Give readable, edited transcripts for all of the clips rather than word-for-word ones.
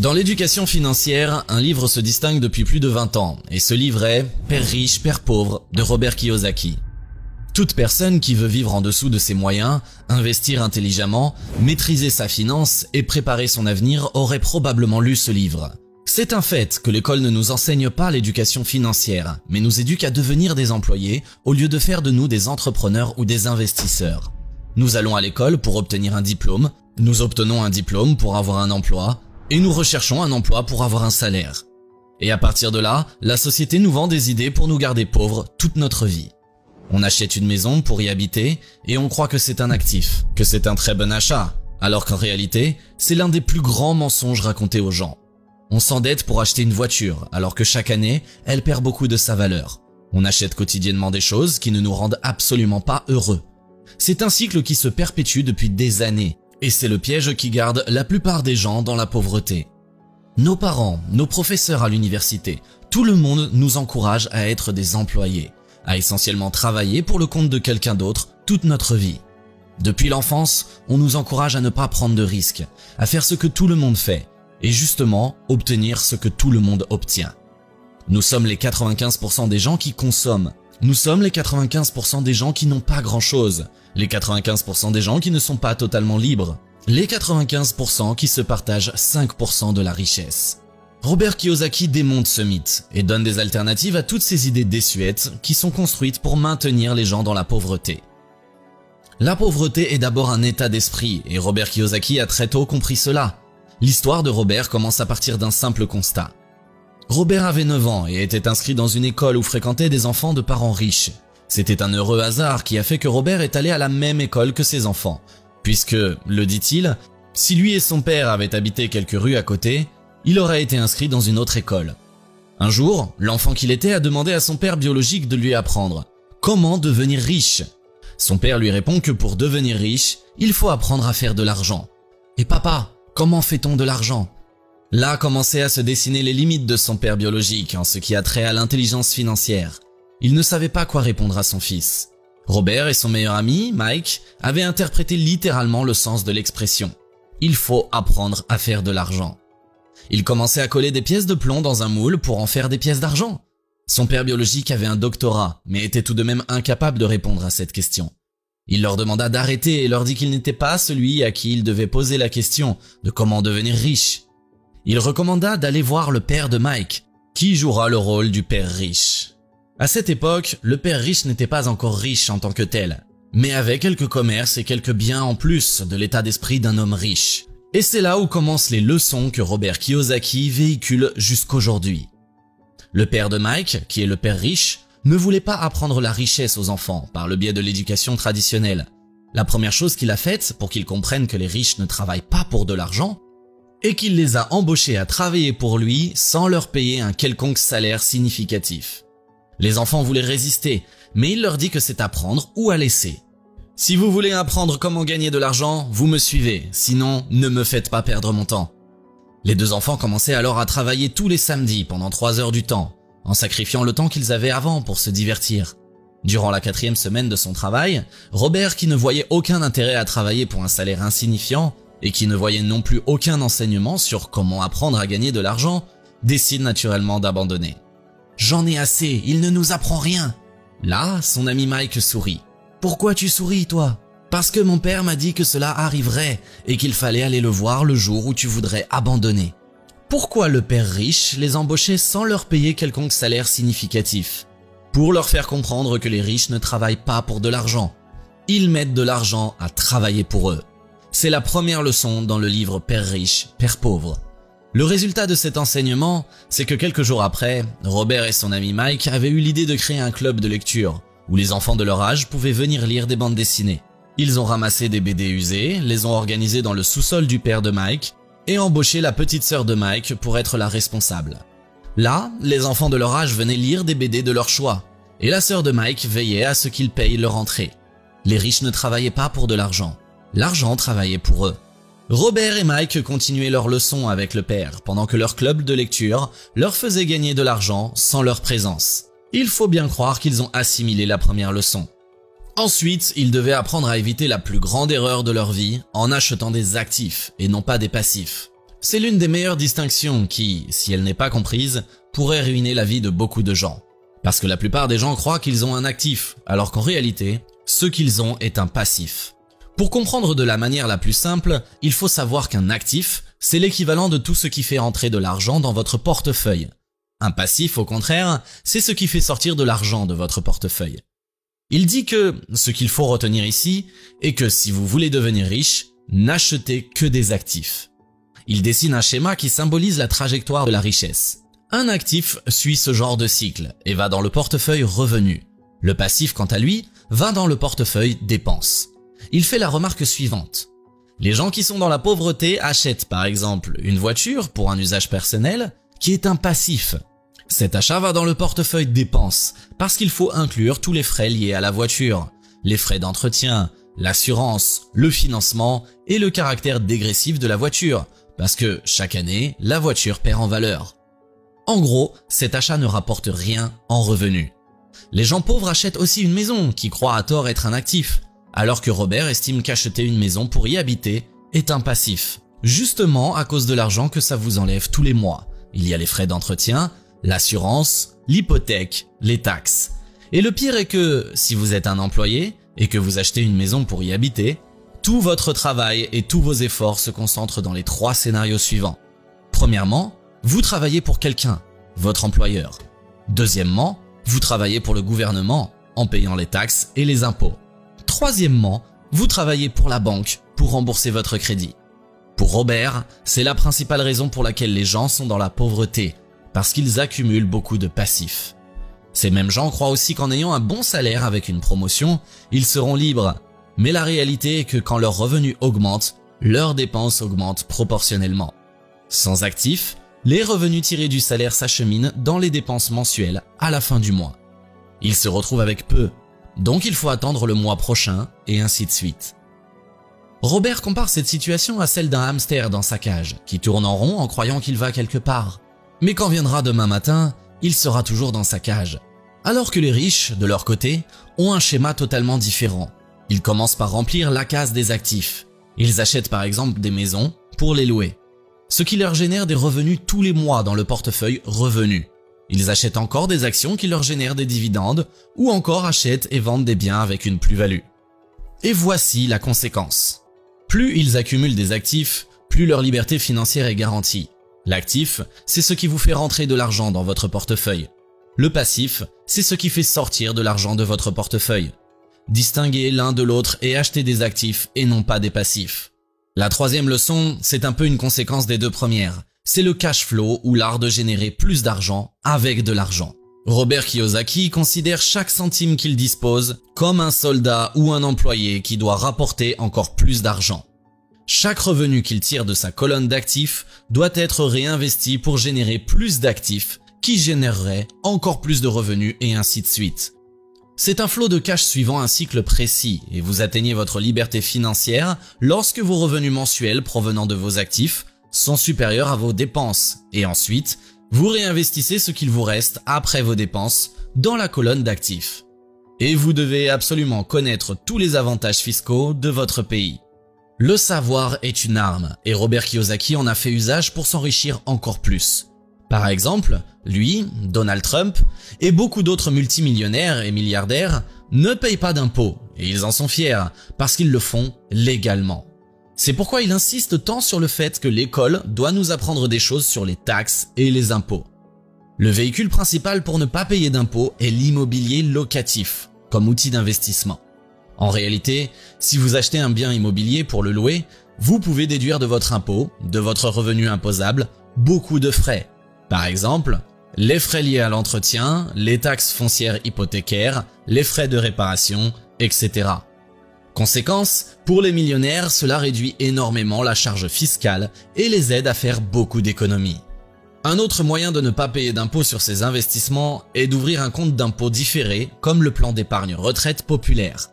Dans l'éducation financière, un livre se distingue depuis plus de 20 ans, et ce livre est « Père riche, Père pauvre » de Robert Kiyosaki. Toute personne qui veut vivre en dessous de ses moyens, investir intelligemment, maîtriser sa finance et préparer son avenir aurait probablement lu ce livre. C'est un fait que l'école ne nous enseigne pas l'éducation financière, mais nous éduque à devenir des employés au lieu de faire de nous des entrepreneurs ou des investisseurs. Nous allons à l'école pour obtenir un diplôme, nous obtenons un diplôme pour avoir un emploi, et nous recherchons un emploi pour avoir un salaire. Et à partir de là, la société nous vend des idées pour nous garder pauvres toute notre vie. On achète une maison pour y habiter et on croit que c'est un actif, que c'est un très bon achat, alors qu'en réalité, c'est l'un des plus grands mensonges racontés aux gens. On s'endette pour acheter une voiture, alors que chaque année, elle perd beaucoup de sa valeur. On achète quotidiennement des choses qui ne nous rendent absolument pas heureux. C'est un cycle qui se perpétue depuis des années. Et c'est le piège qui garde la plupart des gens dans la pauvreté. Nos parents, nos professeurs à l'université, tout le monde nous encourage à être des employés, à essentiellement travailler pour le compte de quelqu'un d'autre toute notre vie. Depuis l'enfance, on nous encourage à ne pas prendre de risques, à faire ce que tout le monde fait, et justement obtenir ce que tout le monde obtient. Nous sommes les 95% des gens qui consomment. Nous sommes les 95% des gens qui n'ont pas grand-chose, les 95% des gens qui ne sont pas totalement libres, les 95% qui se partagent 5% de la richesse. Robert Kiyosaki démonte ce mythe et donne des alternatives à toutes ces idées désuètes qui sont construites pour maintenir les gens dans la pauvreté. La pauvreté est d'abord un état d'esprit et Robert Kiyosaki a très tôt compris cela. L'histoire de Robert commence à partir d'un simple constat. Robert avait 9 ans et était inscrit dans une école où fréquentaient des enfants de parents riches. C'était un heureux hasard qui a fait que Robert est allé à la même école que ses enfants, puisque, le dit-il, si lui et son père avaient habité quelques rues à côté, il aurait été inscrit dans une autre école. Un jour, l'enfant qu'il était a demandé à son père biologique de lui apprendre « Comment devenir riche ?» Son père lui répond que pour devenir riche, il faut apprendre à faire de l'argent. « Et papa, comment fait-on de l'argent ?» Là commençaient à se dessiner les limites de son père biologique en ce qui a trait à l'intelligence financière. Il ne savait pas quoi répondre à son fils. Robert et son meilleur ami, Mike, avaient interprété littéralement le sens de l'expression. Il faut apprendre à faire de l'argent. Il commençait à coller des pièces de plomb dans un moule pour en faire des pièces d'argent. Son père biologique avait un doctorat, mais était tout de même incapable de répondre à cette question. Il leur demanda d'arrêter et leur dit qu'il n'était pas celui à qui il devait poser la question de comment devenir riche. Il recommanda d'aller voir le père de Mike, qui jouera le rôle du père riche. À cette époque, le père riche n'était pas encore riche en tant que tel, mais avait quelques commerces et quelques biens en plus de l'état d'esprit d'un homme riche. Et c'est là où commencent les leçons que Robert Kiyosaki véhicule jusqu'aujourd'hui. Le père de Mike, qui est le père riche, ne voulait pas apprendre la richesse aux enfants par le biais de l'éducation traditionnelle. La première chose qu'il a faite pour qu'ils comprennent que les riches ne travaillent pas pour de l'argent, et qu'il les a embauchés à travailler pour lui sans leur payer un quelconque salaire significatif. Les enfants voulaient résister, mais il leur dit que c'est à prendre ou à laisser. Si vous voulez apprendre comment gagner de l'argent, vous me suivez, sinon ne me faites pas perdre mon temps. Les deux enfants commençaient alors à travailler tous les samedis pendant 3 heures du temps, en sacrifiant le temps qu'ils avaient avant pour se divertir. Durant la 4e semaine de son travail, Robert, qui ne voyait aucun intérêt à travailler pour un salaire insignifiant, et qui ne voyait non plus aucun enseignement sur comment apprendre à gagner de l'argent, décide naturellement d'abandonner. « J'en ai assez, il ne nous apprend rien !» Là, son ami Mike sourit. « Pourquoi tu souris, toi ? Parce que mon père m'a dit que cela arriverait et qu'il fallait aller le voir le jour où tu voudrais abandonner. » Pourquoi le père riche les embauchait sans leur payer quelconque salaire significatif ? Pour leur faire comprendre que les riches ne travaillent pas pour de l'argent. Ils mettent de l'argent à travailler pour eux. C'est la première leçon dans le livre Père riche, Père pauvre. Le résultat de cet enseignement, c'est que quelques jours après, Robert et son ami Mike avaient eu l'idée de créer un club de lecture, où les enfants de leur âge pouvaient venir lire des bandes dessinées. Ils ont ramassé des BD usés, les ont organisés dans le sous-sol du père de Mike, et embauché la petite sœur de Mike pour être la responsable. Là, les enfants de leur âge venaient lire des BD de leur choix, et la sœur de Mike veillait à ce qu'ils payent leur entrée. Les riches ne travaillaient pas pour de l'argent. L'argent travaillait pour eux. Robert et Mike continuaient leurs leçons avec le père, pendant que leur club de lecture leur faisait gagner de l'argent sans leur présence. Il faut bien croire qu'ils ont assimilé la première leçon. Ensuite, ils devaient apprendre à éviter la plus grande erreur de leur vie en achetant des actifs et non pas des passifs. C'est l'une des meilleures distinctions qui, si elle n'est pas comprise, pourrait ruiner la vie de beaucoup de gens. Parce que la plupart des gens croient qu'ils ont un actif, alors qu'en réalité, ce qu'ils ont est un passif. Pour comprendre de la manière la plus simple, il faut savoir qu'un actif, c'est l'équivalent de tout ce qui fait entrer de l'argent dans votre portefeuille. Un passif, au contraire, c'est ce qui fait sortir de l'argent de votre portefeuille. Il dit que ce qu'il faut retenir ici est que si vous voulez devenir riche, n'achetez que des actifs. Il dessine un schéma qui symbolise la trajectoire de la richesse. Un actif suit ce genre de cycle et va dans le portefeuille revenus. Le passif, quant à lui, va dans le portefeuille dépenses. Il fait la remarque suivante. Les gens qui sont dans la pauvreté achètent par exemple une voiture pour un usage personnel qui est un passif. Cet achat va dans le portefeuille dépenses parce qu'il faut inclure tous les frais liés à la voiture, les frais d'entretien, l'assurance, le financement et le caractère dégressif de la voiture parce que chaque année, la voiture perd en valeur. En gros, cet achat ne rapporte rien en revenus. Les gens pauvres achètent aussi une maison qui croient à tort être un actif, alors que Robert estime qu'acheter une maison pour y habiter est un passif. Justement à cause de l'argent que ça vous enlève tous les mois. Il y a les frais d'entretien, l'assurance, l'hypothèque, les taxes. Et le pire est que si vous êtes un employé et que vous achetez une maison pour y habiter, tout votre travail et tous vos efforts se concentrent dans les 3 scénarios suivants. Premièrement, vous travaillez pour quelqu'un, votre employeur. Deuxièmement, vous travaillez pour le gouvernement en payant les taxes et les impôts. Troisièmement, vous travaillez pour la banque pour rembourser votre crédit. Pour Robert, c'est la principale raison pour laquelle les gens sont dans la pauvreté, parce qu'ils accumulent beaucoup de passifs. Ces mêmes gens croient aussi qu'en ayant un bon salaire avec une promotion, ils seront libres. Mais la réalité est que quand leurs revenus augmentent, leurs dépenses augmentent proportionnellement. Sans actifs, les revenus tirés du salaire s'acheminent dans les dépenses mensuelles à la fin du mois. Ils se retrouvent avec peu, donc il faut attendre le mois prochain et ainsi de suite. Robert compare cette situation à celle d'un hamster dans sa cage, qui tourne en rond en croyant qu'il va quelque part. Mais quand viendra demain matin, il sera toujours dans sa cage. Alors que les riches, de leur côté, ont un schéma totalement différent. Ils commencent par remplir la case des actifs. Ils achètent par exemple des maisons pour les louer, ce qui leur génère des revenus tous les mois dans le portefeuille revenus. Ils achètent encore des actions qui leur génèrent des dividendes ou encore achètent et vendent des biens avec une plus-value. Et voici la conséquence. Plus ils accumulent des actifs, plus leur liberté financière est garantie. L'actif, c'est ce qui vous fait rentrer de l'argent dans votre portefeuille. Le passif, c'est ce qui fait sortir de l'argent de votre portefeuille. Distinguez l'un de l'autre et achetez des actifs et non pas des passifs. La troisième leçon, c'est un peu une conséquence des deux premières. C'est le cash flow ou l'art de générer plus d'argent avec de l'argent. Robert Kiyosaki considère chaque centime qu'il dispose comme un soldat ou un employé qui doit rapporter encore plus d'argent. Chaque revenu qu'il tire de sa colonne d'actifs doit être réinvesti pour générer plus d'actifs qui généreraient encore plus de revenus et ainsi de suite. C'est un flot de cash suivant un cycle précis et vous atteignez votre liberté financière lorsque vos revenus mensuels provenant de vos actifs sont supérieurs à vos dépenses et ensuite, vous réinvestissez ce qu'il vous reste après vos dépenses dans la colonne d'actifs. Et vous devez absolument connaître tous les avantages fiscaux de votre pays. Le savoir est une arme et Robert Kiyosaki en a fait usage pour s'enrichir encore plus. Par exemple, lui, Donald Trump et beaucoup d'autres multimillionnaires et milliardaires ne payent pas d'impôts et ils en sont fiers parce qu'ils le font légalement. C'est pourquoi il insiste tant sur le fait que l'école doit nous apprendre des choses sur les taxes et les impôts. Le véhicule principal pour ne pas payer d'impôts est l'immobilier locatif, comme outil d'investissement. En réalité, si vous achetez un bien immobilier pour le louer, vous pouvez déduire de votre impôt, de votre revenu imposable, beaucoup de frais. Par exemple, les frais liés à l'entretien, les taxes foncières hypothécaires, les frais de réparation, etc. Conséquence, pour les millionnaires, cela réduit énormément la charge fiscale et les aide à faire beaucoup d'économies. Un autre moyen de ne pas payer d'impôts sur ces investissements est d'ouvrir un compte d'impôt différé comme le plan d'épargne retraite populaire.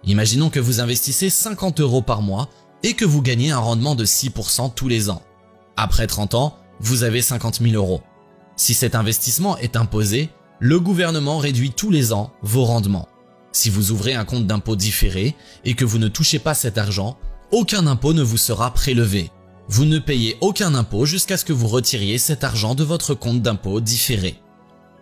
Imaginons que vous investissez 50 € par mois et que vous gagnez un rendement de 6% tous les ans. Après 30 ans, vous avez 50 000 €. Si cet investissement est imposé, le gouvernement réduit tous les ans vos rendements. Si vous ouvrez un compte d'impôt différé et que vous ne touchez pas cet argent, aucun impôt ne vous sera prélevé. Vous ne payez aucun impôt jusqu'à ce que vous retiriez cet argent de votre compte d'impôt différé.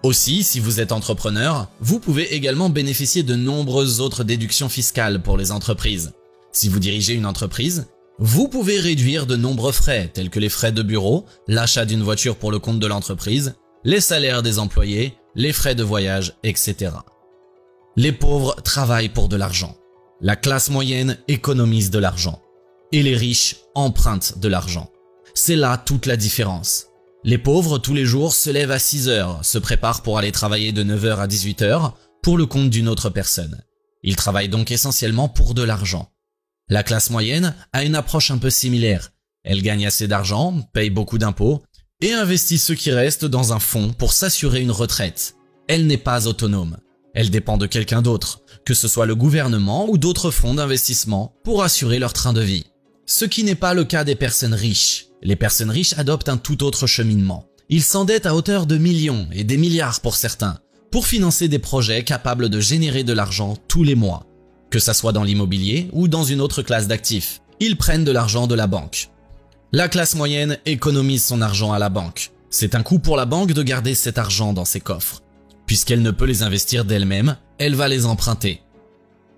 Aussi, si vous êtes entrepreneur, vous pouvez également bénéficier de nombreuses autres déductions fiscales pour les entreprises. Si vous dirigez une entreprise, vous pouvez réduire de nombreux frais tels que les frais de bureau, l'achat d'une voiture pour le compte de l'entreprise, les salaires des employés, les frais de voyage, etc. Les pauvres travaillent pour de l'argent. La classe moyenne économise de l'argent. Et les riches empruntent de l'argent. C'est là toute la différence. Les pauvres, tous les jours, se lèvent à 6 heures, se préparent pour aller travailler de 9 heures à 18 heures pour le compte d'une autre personne. Ils travaillent donc essentiellement pour de l'argent. La classe moyenne a une approche un peu similaire. Elle gagne assez d'argent, paye beaucoup d'impôts et investit ce qui reste dans un fonds pour s'assurer une retraite. Elle n'est pas autonome. Elle dépend de quelqu'un d'autre, que ce soit le gouvernement ou d'autres fonds d'investissement pour assurer leur train de vie. Ce qui n'est pas le cas des personnes riches. Les personnes riches adoptent un tout autre cheminement. Ils s'endettent à hauteur de millions et des milliards pour certains, pour financer des projets capables de générer de l'argent tous les mois. Que ça soit dans l'immobilier ou dans une autre classe d'actifs, ils prennent de l'argent de la banque. La classe moyenne économise son argent à la banque. C'est un coût pour la banque de garder cet argent dans ses coffres. Puisqu'elle ne peut les investir d'elle-même, elle va les emprunter.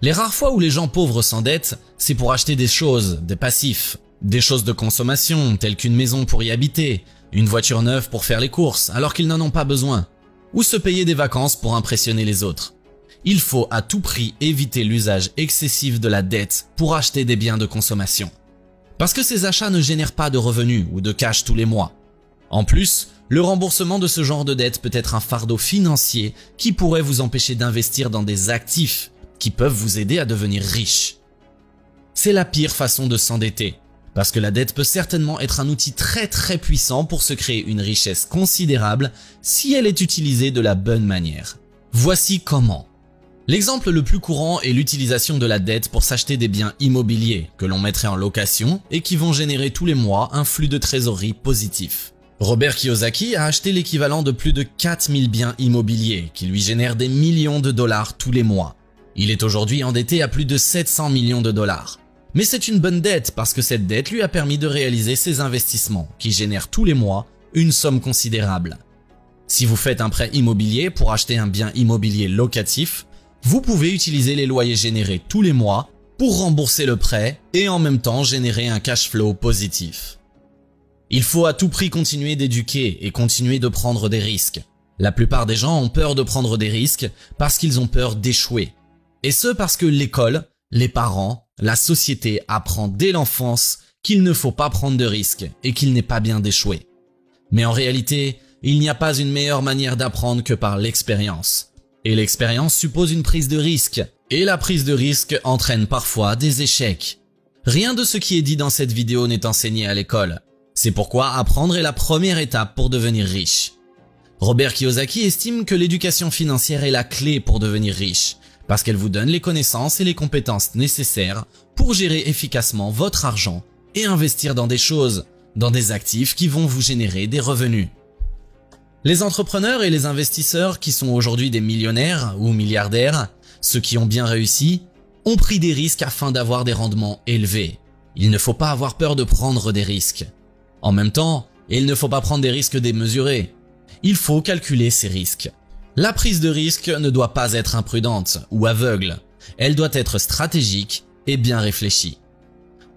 Les rares fois où les gens pauvres s'endettent, c'est pour acheter des choses, des passifs, des choses de consommation telles qu'une maison pour y habiter, une voiture neuve pour faire les courses alors qu'ils n'en ont pas besoin, ou se payer des vacances pour impressionner les autres. Il faut à tout prix éviter l'usage excessif de la dette pour acheter des biens de consommation. Parce que ces achats ne génèrent pas de revenus ou de cash tous les mois. En plus, le remboursement de ce genre de dette peut être un fardeau financier qui pourrait vous empêcher d'investir dans des actifs qui peuvent vous aider à devenir riche. C'est la pire façon de s'endetter, parce que la dette peut certainement être un outil très puissant pour se créer une richesse considérable si elle est utilisée de la bonne manière. Voici comment. L'exemple le plus courant est l'utilisation de la dette pour s'acheter des biens immobiliers que l'on mettrait en location et qui vont générer tous les mois un flux de trésorerie positif. Robert Kiyosaki a acheté l'équivalent de plus de 4000 biens immobiliers qui lui génèrent des millions de dollars tous les mois. Il est aujourd'hui endetté à plus de 700 millions de dollars. Mais c'est une bonne dette parce que cette dette lui a permis de réaliser ses investissements qui génèrent tous les mois une somme considérable. Si vous faites un prêt immobilier pour acheter un bien immobilier locatif, vous pouvez utiliser les loyers générés tous les mois pour rembourser le prêt et en même temps générer un cash flow positif. Il faut à tout prix continuer d'éduquer et continuer de prendre des risques. La plupart des gens ont peur de prendre des risques parce qu'ils ont peur d'échouer. Et ce parce que l'école, les parents, la société apprend dès l'enfance qu'il ne faut pas prendre de risques et qu'il n'est pas bien d'échouer. Mais en réalité, il n'y a pas une meilleure manière d'apprendre que par l'expérience. Et l'expérience suppose une prise de risque. Et la prise de risque entraîne parfois des échecs. Rien de ce qui est dit dans cette vidéo n'est enseigné à l'école. C'est pourquoi apprendre est la première étape pour devenir riche. Robert Kiyosaki estime que l'éducation financière est la clé pour devenir riche, parce qu'elle vous donne les connaissances et les compétences nécessaires pour gérer efficacement votre argent et investir dans des choses, dans des actifs qui vont vous générer des revenus. Les entrepreneurs et les investisseurs qui sont aujourd'hui des millionnaires ou milliardaires, ceux qui ont bien réussi, ont pris des risques afin d'avoir des rendements élevés. Il ne faut pas avoir peur de prendre des risques. En même temps, il ne faut pas prendre des risques démesurés. Il faut calculer ces risques. La prise de risque ne doit pas être imprudente ou aveugle. Elle doit être stratégique et bien réfléchie.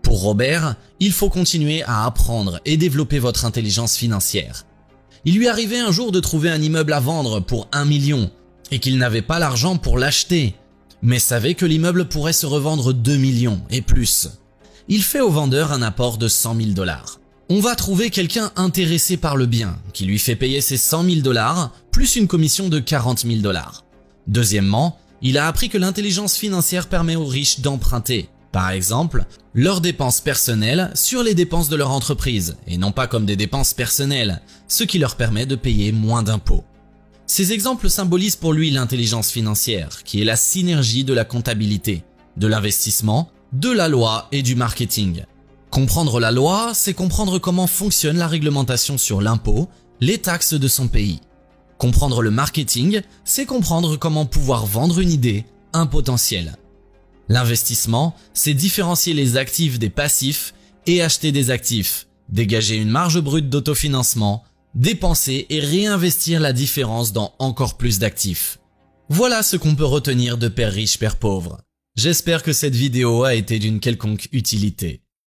Pour Robert, il faut continuer à apprendre et développer votre intelligence financière. Il lui arrivait un jour de trouver un immeuble à vendre pour 1 million et qu'il n'avait pas l'argent pour l'acheter, mais savait que l'immeuble pourrait se revendre 2 millions et plus. Il fait au vendeur un apport de 100 000 $. On va trouver quelqu'un intéressé par le bien qui lui fait payer ses 100 000 $ plus une commission de 40 000 $. Deuxièmement, il a appris que l'intelligence financière permet aux riches d'emprunter, par exemple, leurs dépenses personnelles sur les dépenses de leur entreprise et non pas comme des dépenses personnelles, ce qui leur permet de payer moins d'impôts. Ces exemples symbolisent pour lui l'intelligence financière, qui est la synergie de la comptabilité, de l'investissement, de la loi et du marketing. Comprendre la loi, c'est comprendre comment fonctionne la réglementation sur l'impôt, les taxes de son pays. Comprendre le marketing, c'est comprendre comment pouvoir vendre une idée, un potentiel. L'investissement, c'est différencier les actifs des passifs et acheter des actifs, dégager une marge brute d'autofinancement, dépenser et réinvestir la différence dans encore plus d'actifs. Voilà ce qu'on peut retenir de Père riche, Père pauvre. J'espère que cette vidéo a été d'une quelconque utilité.